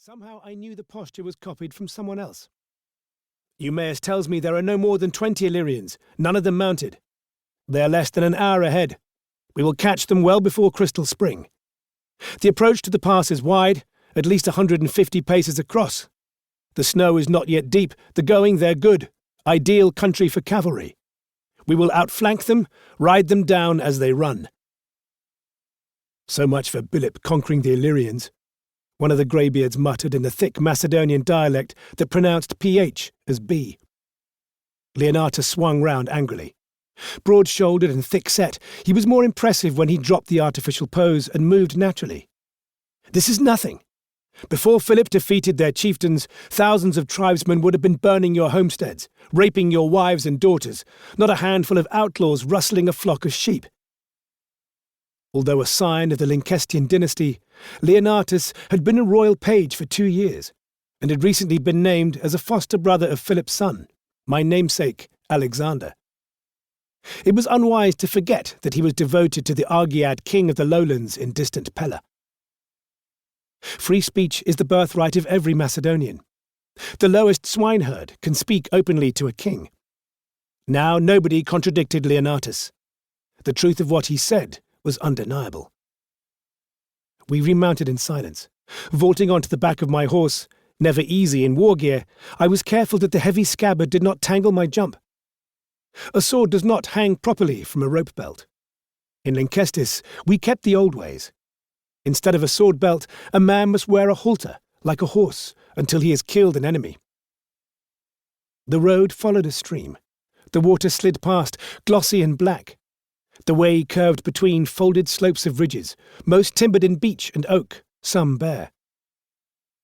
Somehow I knew the posture was copied from someone else. Eumaeus tells me there are no more than 20 Illyrians, none of them mounted. They are less than an hour ahead. We will catch them well before Crystal Spring. The approach to the pass is wide, at least 150 paces across. The snow is not yet deep, the going there good, ideal country for cavalry. We will outflank them, ride them down as they run. So much for Bilip conquering the Illyrians, one of the greybeards muttered in the thick Macedonian dialect that pronounced PH as B. Leonatus swung round angrily. Broad-shouldered and thick-set, he was more impressive when he dropped the artificial pose and moved naturally. This is nothing. Before Philip defeated their chieftains, thousands of tribesmen would have been burning your homesteads, raping your wives and daughters, not a handful of outlaws rustling a flock of sheep. Although a scion of the Lyncestian dynasty, Leonatus had been a royal page for 2 years, and had recently been named as a foster brother of Philip's son, my namesake, Alexander. It was unwise to forget that he was devoted to the Argead king of the lowlands in distant Pella. Free speech is the birthright of every Macedonian. The lowest swineherd can speak openly to a king. Now nobody contradicted Leonatus. The truth of what he said was undeniable. We remounted in silence. Vaulting onto the back of my horse, never easy in war gear, I was careful that the heavy scabbard did not tangle my jump. A sword does not hang properly from a rope belt. In Lyncestis, we kept the old ways. Instead of a sword belt, a man must wear a halter, like a horse, until he has killed an enemy. The road followed a stream. The water slid past, glossy and black. The way curved between folded slopes of ridges, most timbered in beech and oak, some bare.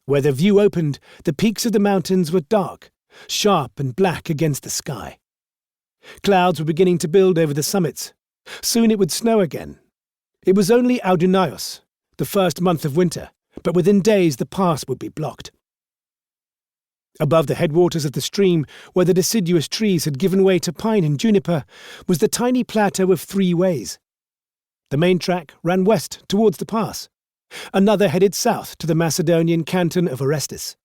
Where the view opened, the peaks of the mountains were dark, sharp and black against the sky. Clouds were beginning to build over the summits. Soon it would snow again. It was only Audunaios, the first month of winter, but within days the pass would be blocked. Above the headwaters of the stream, where the deciduous trees had given way to pine and juniper, was the tiny plateau of 3 ways. The main track ran west towards the pass. Another headed south to the Macedonian canton of Orestis.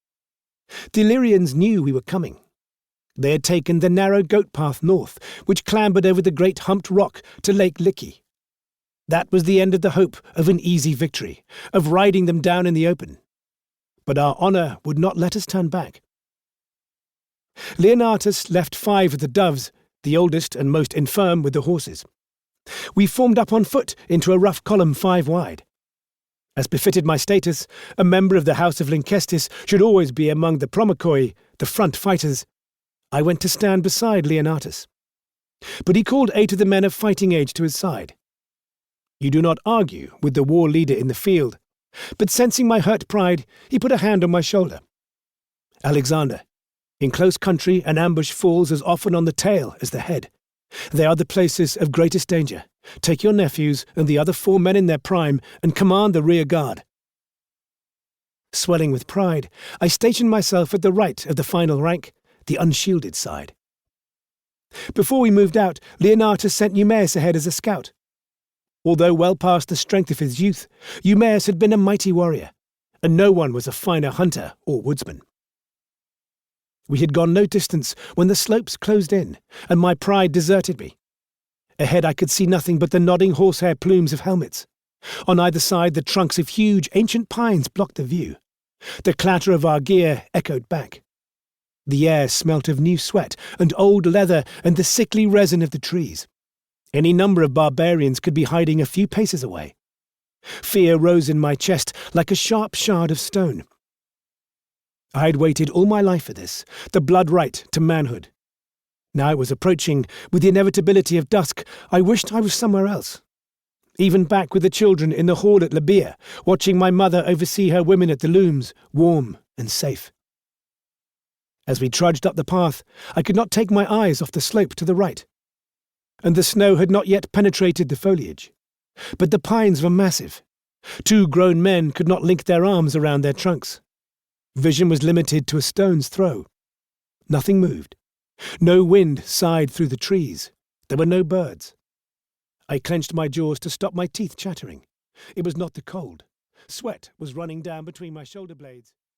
The Illyrians knew we were coming. They had taken the narrow goat path north, which clambered over the great humped rock to Lake Licky. That was the end of the hope of an easy victory, of riding them down in the open. But our honour would not let us turn back. Leonatus left 5 of the doves, the oldest and most infirm, with the horses. We formed up on foot into a rough column 5 wide. As befitted my status, a member of the house of Lyncestis should always be among the promachoi, the front fighters. I went to stand beside Leonatus. But he called 8 of the men of fighting age to his side. You do not argue with the war leader in the field, but sensing my hurt pride, he put a hand on my shoulder. Alexander, in close country an ambush falls as often on the tail as the head. They are the places of greatest danger. Take your nephews and the other 4 men in their prime and command the rear guard. Swelling with pride, I stationed myself at the right of the final rank, the unshielded side. Before we moved out, Leonatus sent Eumaeus ahead as a scout. Although well past the strength of his youth, Eumaeus had been a mighty warrior, and no one was a finer hunter or woodsman. We had gone no distance when the slopes closed in, and my pride deserted me. Ahead I could see nothing but the nodding horsehair plumes of helmets. On either side the trunks of huge ancient pines blocked the view. The clatter of our gear echoed back. The air smelt of new sweat and old leather and the sickly resin of the trees. Any number of barbarians could be hiding a few paces away. Fear rose in my chest like a sharp shard of stone. I had waited all my life for this, the blood right to manhood. Now it was approaching, with the inevitability of dusk. I wished I was somewhere else. Even back with the children in the hall at Labia, watching my mother oversee her women at the looms, warm and safe. As we trudged up the path, I could not take my eyes off the slope to the right. And the snow had not yet penetrated the foliage. But the pines were massive. 2 grown men could not link their arms around their trunks. Vision was limited to a stone's throw. Nothing moved. No wind sighed through the trees. There were no birds. I clenched my jaws to stop my teeth chattering. It was not the cold. Sweat was running down between my shoulder blades.